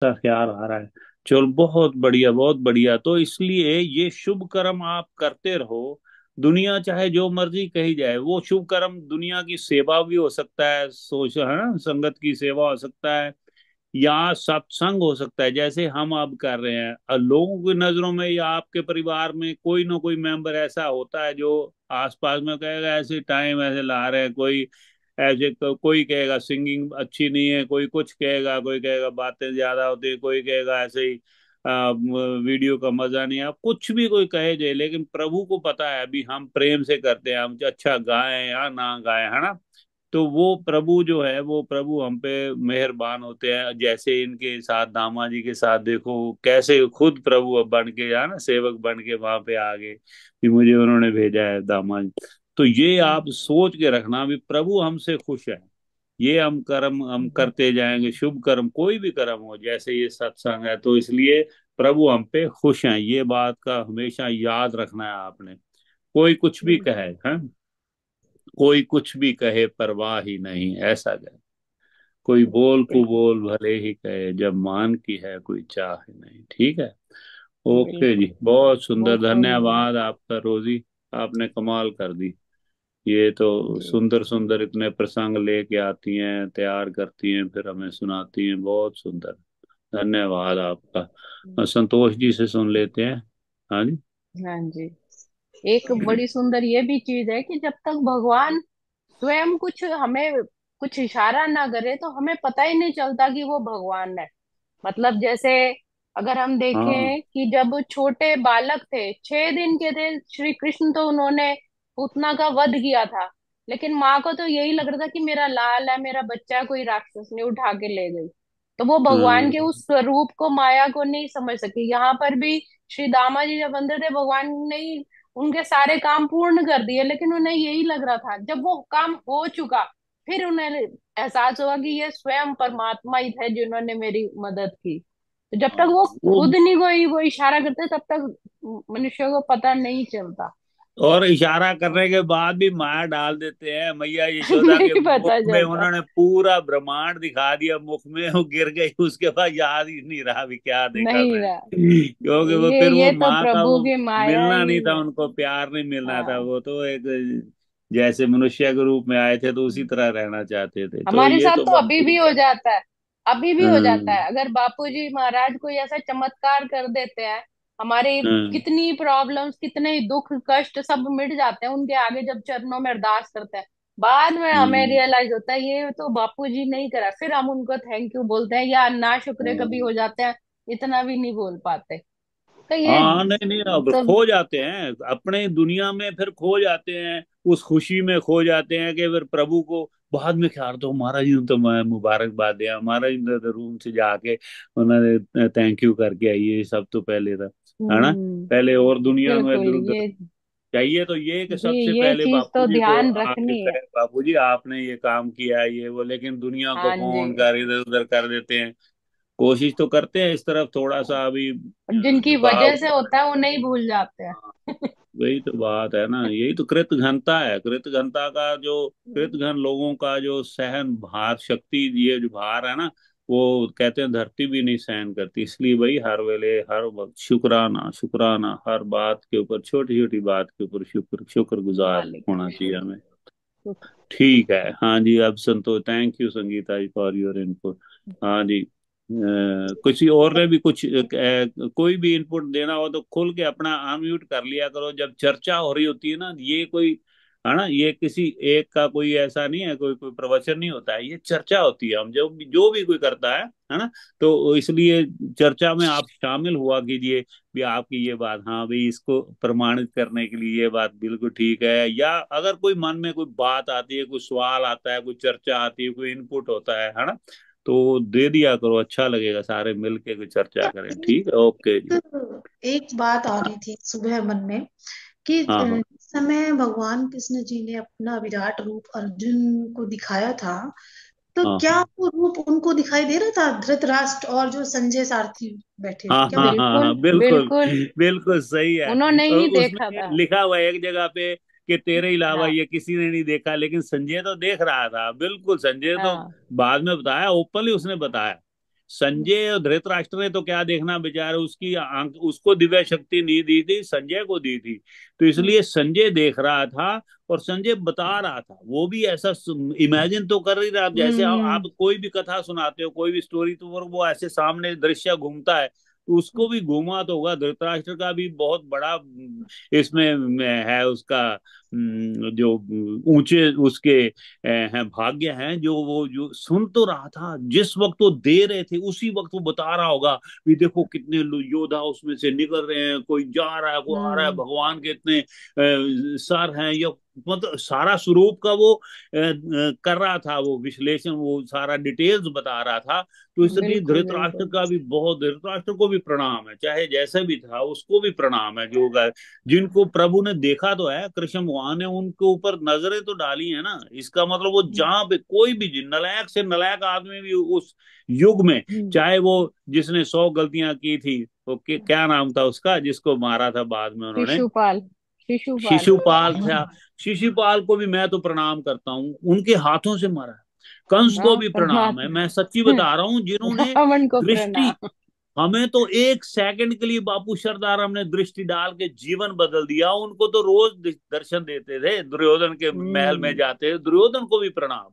का ख्याल आ रहा है। चलो बहुत बढ़िया, बहुत बढ़िया। तो इसलिए ये शुभ कर्म आप करते रहो। दुनिया चाहे जो मर्जी कही जाए, वो शुभ कर्म दुनिया की सेवा भी हो सकता है, सोच है ना, संगत की सेवा हो सकता है, या सत्संग हो सकता है जैसे हम अब कर रहे हैं। और लोगों की नजरों में या आपके परिवार में कोई ना कोई मेंबर ऐसा होता है जो आसपास में कहेगा ऐसे टाइम ऐसे ला रहे हैं, कोई ऐसे कोई कहेगा सिंगिंग अच्छी नहीं है, कोई कुछ कहेगा, कोई कहेगा बातें ज्यादा होती है, कोई कहेगा ऐसे ही वीडियो का मजा नहीं है, कुछ भी कोई कहे जाए, लेकिन प्रभु को पता है अभी हम प्रेम से करते हैं, हम अच्छा गाएं या ना गाएं, है ना। तो वो प्रभु जो है, वो प्रभु हम पे मेहरबान होते हैं। जैसे इनके साथ दामा जी के साथ देखो कैसे खुद प्रभु अब बन के, है ना, सेवक बन के वहां पे आ गए कि मुझे उन्होंने भेजा है दामा जी। तो ये आप सोच के रखना भी प्रभु हमसे खुश है। ये हम कर्म हम करते जाएंगे, शुभ कर्म कोई भी कर्म हो, जैसे ये सत्संग है, तो इसलिए प्रभु हम पे खुश हैं। ये बात का हमेशा याद रखना है आपने। कोई कुछ भी कहे, है, कोई कुछ भी कहे परवाह ही नहीं, ऐसा कहे। कोई बोल को बिल्कुल बोल भले ही कहे, जब मान की है कोई चाह ही नहीं। ठीक है। ओके बिल्कुल। जी, बहुत सुंदर, बहुत सुंदर। धन्यवाद आपका रोजी। आपने कमाल कर दी। ये तो जी। सुंदर सुंदर इतने प्रसंग लेके आती हैं, तैयार करती हैं, फिर हमें सुनाती हैं, बहुत सुंदर। धन्यवाद आपका। संतोष जी से सुन लेते हैं। हाँ जी। हाँ जी। एक बड़ी सुंदर ये भी चीज है कि जब तक भगवान स्वयं कुछ हमें कुछ इशारा ना करे तो हमें पता ही नहीं चलता कि वो भगवान है। मतलब जैसे अगर हम हाँ। देखें कि जब छोटे बालक थे, 6 दिन के थे श्री कृष्ण, तो उन्होंने पूतना का वध किया था। लेकिन माँ को तो यही लग रहा था कि मेरा लाल है, मेरा बच्चा, कोई राक्षस ने उठा के ले गई। तो वो भगवान के हम्म। उस स्वरूप को, माया को नहीं समझ सकी। यहाँ पर भी श्री दामा जी जब अंदर थे, भगवान ने ही उनके सारे काम पूर्ण कर दिए, लेकिन उन्हें यही लग रहा था। जब वो काम हो चुका, फिर उन्हें एहसास हुआ कि ये स्वयं परमात्मा ही थे जिन्होंने मेरी मदद की। तो जब तक हाँ वो वो, खुद नहीं कोई वो इशारा करते, तब तक मनुष्य को पता नहीं चलता। और इशारा करने के बाद भी मार डाल देते हैं मैया यशोदा के नहीं मुख पता में, चलता। उन्होंने पूरा ब्रह्मांड दिखा दिया मुख में, वो गिर गई, उसके बाद याद ही नहीं रहा भी क्या देखा नहीं मैंने। रहा। क्योंकि वो ये फिर वो ये तो माँ का प्रभु वो की माया मिलना नहीं ही था, है। उनको प्यार नहीं मिलना था, हाँ। वो तो एक जैसे मनुष्य के रूप में आए थे तो उसी तरह रहना चाहते थे, तो हमारे ये साथ तो तो अभी भी हो जाता है। अभी भी हो जाता हम्म। है। अगर बापूजी महाराज कोई ऐसा चमत्कार कर देते हैं, हमारे हम्म। कितनी प्रॉब्लम्स, कितने ही दुख कष्ट सब मिट जाते हैं उनके आगे जब चरणों में अरदास करते हैं। बाद में हमें हम्म। रियलाइज होता है ये तो बापूजी नहीं करा, फिर हम उनको थैंक यू बोलते हैं, या ना शुक्र कभी हाँ। हो जाते हैं, इतना भी नहीं बोल पाते। तो ये हाँ नहीं नहीं, अब तो खो जाते हैं अपने दुनिया में, फिर खो जाते हैं उस खुशी में, खो जाते हैं कि फिर प्रभु को बाद में ख्याल, तो महाराज जी ने तो मैं मुबारकबाद दिया, महाराज जी ने तो रूम से जाके उन्होंने थैंक यू करके आई, ये सब तो पहले था, है ना। हम्म। पहले और दुनिया में बिल्कुल। इधर उधर ये चाहिए तो ये कि जी, सबसे ये पहले चीज तो बापूजी को ध्यान आके रखनी है। कहे बापूजी आपने ये काम किया है, ये वो, लेकिन दुनिया को हाँ जी। फोन कर इधर उधर कर देते हैं। कोशिश तो करते हैं इस तरफ थोड़ा सा अभी और जिनकी झुकाव। वजह से होता है वो नहीं भूल जाते हैं। हाँ, वही तो बात है ना, यही तो कृत घनता है, कृत घनता का जो, कृत घन लोगों का जो सहन भार शक्ति, ये जो भार है ना, वो कहते हैं धरती भी नहीं सहन करती। इसलिए भाई हर वेले हर वक्त शुक्राना शुक्राना, हर बात के ऊपर, छोटी छोटी बात के ऊपर शुक्र शुक्र गुजार मालिक का होना चाहिए शुक्र। हमें। शुक्र। ठीक है, हाँ जी, अब Santosh, thank you Sangeeta ji for your input. हाँ जी। किसी और ने भी कुछ कोई भी इनपुट देना हो तो खुल के अपना अनम्यूट कर लिया करो, जब चर्चा हो रही होती है ना, ये कोई, है ना, ये किसी एक का कोई ऐसा नहीं है, कोई कोई प्रवचन नहीं होता है, ये चर्चा होती है, हम जो भी कोई करता है ना। तो इसलिए चर्चा में आप शामिल हुआ कीजिए भी, आपकी ये बात, हाँ भाई, इसको प्रमाणित करने के लिए ये बात बिल्कुल ठीक है, या अगर कोई मन में कोई बात आती है, कोई सवाल आता है, कोई चर्चा आती है, कोई इनपुट होता है ना, तो दे दिया करो, अच्छा लगेगा, सारे मिलके कोई चर्चा करें। ठीक है, ओके जी। एक एक बात आ रही थी सुबह मन में कि हाँ हाँ जिस समय भगवान कृष्ण जी ने अपना विराट रूप अर्जुन को दिखाया था, तो हाँ क्या वो रूप उनको दिखाई दे रहा था धृतराष्ट्र और जो संजय सारथी बैठे थे, हाँ क्या हाँ वो हाँ बिल्कुल हाँ, बिल्कुल बिल्कुल बिल्कुल सही है। उन्होंने ही देखा उसमें था। लिखा हुआ है एक जगह पे कि तेरे अलावा हाँ। ये किसी ने नहीं देखा, लेकिन संजय तो देख रहा था, बिल्कुल, संजय तो हाँ। बाद में बताया, ओपनली उसने बताया संजय और धृतराष्ट्र ने तो क्या देखना, बेचारे, उसकी आंख, उसको दिव्य शक्ति नहीं दी थी, संजय को दी थी। तो इसलिए संजय देख रहा था और संजय बता रहा था, वो भी ऐसा इमेजिन तो कर ही रहा, जैसे आप हम्म कोई भी कथा सुनाते हो, कोई भी स्टोरी, तो वो ऐसे सामने दृश्य घूमता है, तो उसको भी घूमा तो होगा। धृतराष्ट्र का भी बहुत बड़ा इसमें है उसका, जो ऊंचे उसके हैं भाग्य हैं, जो वो जो सुन तो रहा था, जिस वक्त वो दे रहे थे उसी वक्त वो बता रहा होगा भी देखो कितने योद्धा उसमें से निकल रहे हैं, कोई जा रहा है, कोई आ रहा है, हम्म। भगवान के इतने सर हैं, या मतलब सारा स्वरूप का वो कर रहा था, वो विश्लेषण, वो सारा डिटेल्स बता रहा था। तो इसलिए बिल्कुल धृतराष्ट्र बिल्कुल। का भी बहुत, धृतराष्ट्र को भी प्रणाम है, चाहे जैसा भी था उसको भी प्रणाम है, जो जिनको प्रभु ने देखा तो है, कृष्ण भगवान ने उनके ऊपर नजरें तो डाली है ना, इसका मतलब वो जहां पे कोई भी नलायक से नलायक आदमी भी उस युग में, हम्म। चाहे वो जिसने 100 गलतियां की थी, वो क्या नाम था उसका जिसको मारा था बाद में उन्होंने, शिशुपाल। शिशुपाल। शिशुपाल था, शिशुपाल को भी मैं तो प्रणाम करता हूँ, उनके हाथों से मारा है। कंस को हाँ भी प्रणाम है, परमात्मा। मैं सच्ची बता रहा हूँ, जिन्होंने रावण को दृष्टि, प्रणाम। हमें तो एक सेकंड के लिए बापू सरदार हमने दृष्टि डाल के जीवन बदल दिया, उनको तो रोज दर्शन देते थे, दुर्योधन के महल में हम्म जाते, दुर्योधन को भी प्रणाम।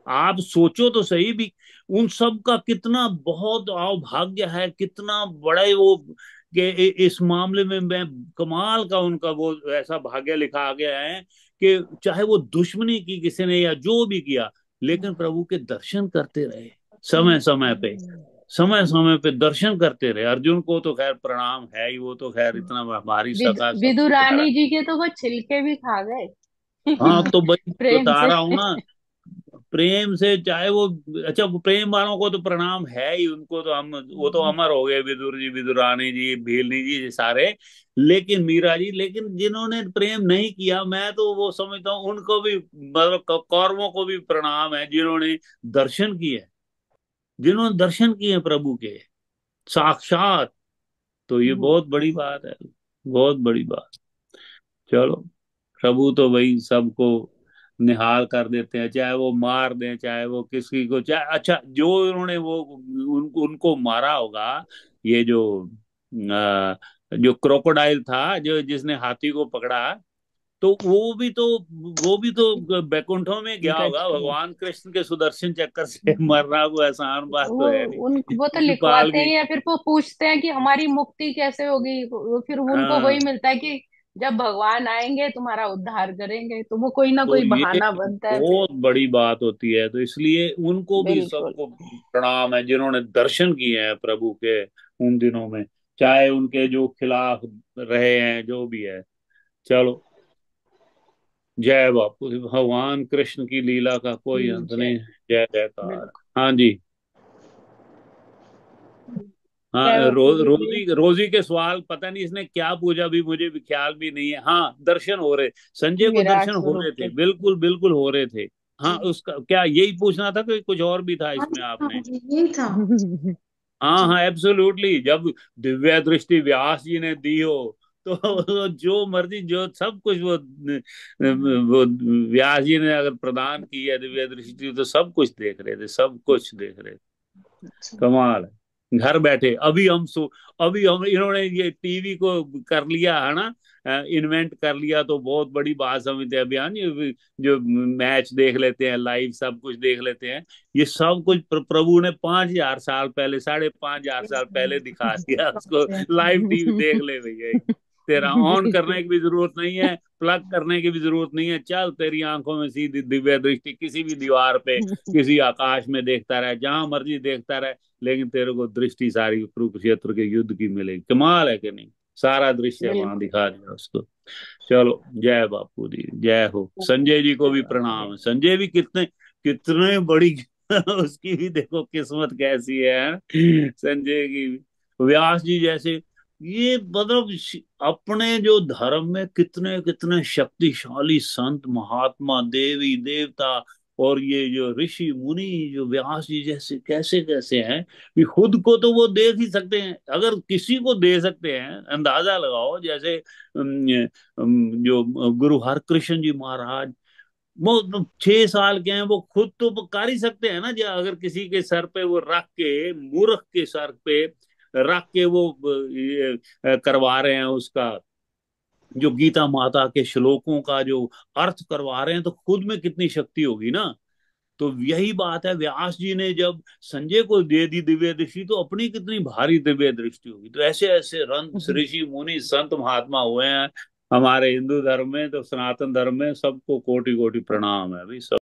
आप सोचो तो सही भी, उन सब का कितना बहुत अभाग्य है, कितना बड़ा वो, कि इस मामले में मैं, कमाल का उनका वो ऐसा भाग्य लिखा गया है कि चाहे वो दुश्मनी की किसी ने या जो भी किया, लेकिन प्रभु के दर्शन करते रहे, समय समय पे, समय समय पे दर्शन करते रहे। अर्जुन को तो खैर प्रणाम है ही, वो तो खैर इतना भारी सका, सबसे बड़ा। विदुरानी जी के तो वो छिलके भी खा गए। हाँ तो भाई प्रेम बता से। रहा हूँ ना, प्रेम से, चाहे वो, अच्छा वो प्रेम वालों को तो प्रणाम है ही, उनको तो हम, वो तो अमर हो गए, विदुर जी, विदुरानी जी, भीलनी जी, ये सारे। लेकिन मीरा जी, लेकिन जिन्होंने प्रेम नहीं किया, मैं तो वो समझता हूँ उनको भी, मतलब कौरवों को भी प्रणाम है, जिन्होंने दर्शन किए, जिन्होंने दर्शन किए प्रभु के साक्षात। तो ये बहुत बड़ी बात है, बहुत बड़ी बात। चलो, प्रभु तो वही सबको निहाल कर देते हैं, चाहे वो मार दें, चाहे वो किसी को, चाहे, अच्छा जो उन्होंने वो उनको मारा होगा, ये जो क्रोकोडाइल था, जो जिसने हाथी को पकड़ा, तो वो भी तो बैकुंठों में गया होगा, गज के। भगवान कृष्ण के सुदर्शन चक्कर से मरना कोई आसान बात तो वो है नहीं। वो तो शिशुपाल लिखवाते भी, हैं या फिर वो पूछते हैं कि हमारी मुक्ति कैसे होगी, फिर उनको वही हाँ, मिलता है कि जब भगवान आएंगे तुम्हारा उद्धार करेंगे, तो वो कोई ना तो कोई ये बहाना बनता है फिर। बहुत बड़ी बात होती है, तो इसलिए उनको भी बिल्कुल। सबको प्रणाम है, जिन्होंने दर्शन किए हैं प्रभु के उन दिनों में, चाहे उनके जो खिलाफ रहे हैं, जो भी है। चलो, जय बापू, भगवान कृष्ण की लीला का कोई अंत जय। नहीं। जय जयकार। बिल्कुल। हाँ जी। हाँ, जय बापू जी की। रोजी रोजी के सवाल, पता नहीं इसने क्या पूछा, अभी मुझे भी ख्याल भी नहीं है। हाँ, दर्शन हो रहे, संजय को विराट दर्शन हो स्वरूप रहे के। थे, बिल्कुल बिल्कुल हो रहे थे। हाँ, उसका क्या यही पूछना था कि कुछ और भी था हाँ इसमें जी, हाँ आपने? जी, यही था। हाँ जी। हाँ, एब्सोल्युटली, जब दिव्य दृष्टि व्यास जी ने दी हो, तो जो मर्जी, जो सब कुछ वो व्यास जी ने अगर प्रदान की है दिव्य दृष्टि, तो सब कुछ देख रहे थे, सब कुछ देख रहे थे। अच्छा। कमाल है, घर बैठे, अभी हम इन्होंने ये टीवी को कर लिया है ना, इन्वेंट कर लिया, तो बहुत बड़ी बात समझते हैं अभी, हाँ, जो मैच देख लेते हैं लाइव, सब कुछ देख लेते हैं। ये सब कुछ प्रभु ने 5,000 साल पहले, 5,500 साल पहले दिखा दिया उसको, लाइव टीवी देख ले भैया, तेरा ऑन बिल्कुल। करने की भी जरूरत नहीं है, प्लग करने की भी जरूरत नहीं है, चल तेरी आंखों में सीधी दिव्य दृष्टि, किसी भी दीवार पे, किसी आकाश में देखता रहे, जहां मर्जी देखता रहे, लेकिन तेरे को दृष्टि सारी कुरुक्षेत्र के युद्ध की मिलेगी। कमाल है कि नहीं, सारा दृश्य वहां बिल्कुल। दिखा दिया उसको। चलो, जय बापू जी, जय हो। संजय जी को भी प्रणाम है, संजय भी कितने कितने बड़ी उसकी भी देखो किस्मत कैसी है, संजय की भी। व्यास जी जैसे, ये मतलब अपने जो धर्म में कितने कितने शक्तिशाली संत महात्मा, देवी देवता, और ये जो ऋषि मुनि, जो व्यास जी जैसे कैसे कैसे हैं, कि खुद को तो वो देख ही सकते हैं, अगर किसी को दे सकते हैं, अंदाजा लगाओ, जैसे जो गुरु हरकृष्ण जी महाराज, वो तो 6 साल के हैं, वो खुद तो कर ही सकते हैं ना। जो अगर किसी के सर पे वो रख के, मूर्ख के सर पे रख के वो करवा रहे हैं उसका, जो गीता माता के श्लोकों का जो अर्थ करवा रहे हैं, तो खुद में कितनी शक्ति होगी ना। तो यही बात है, व्यास जी ने जब संजय को दे दी दिव्य दृष्टि, तो अपनी कितनी भारी दिव्य दृष्टि होगी। तो ऐसे ऐसे रंत ऋषि मुनि संत महात्मा हुए हैं हमारे हिंदू धर्म में, तो सनातन धर्म में सबको कोटि कोटि प्रणाम है भाई, सब।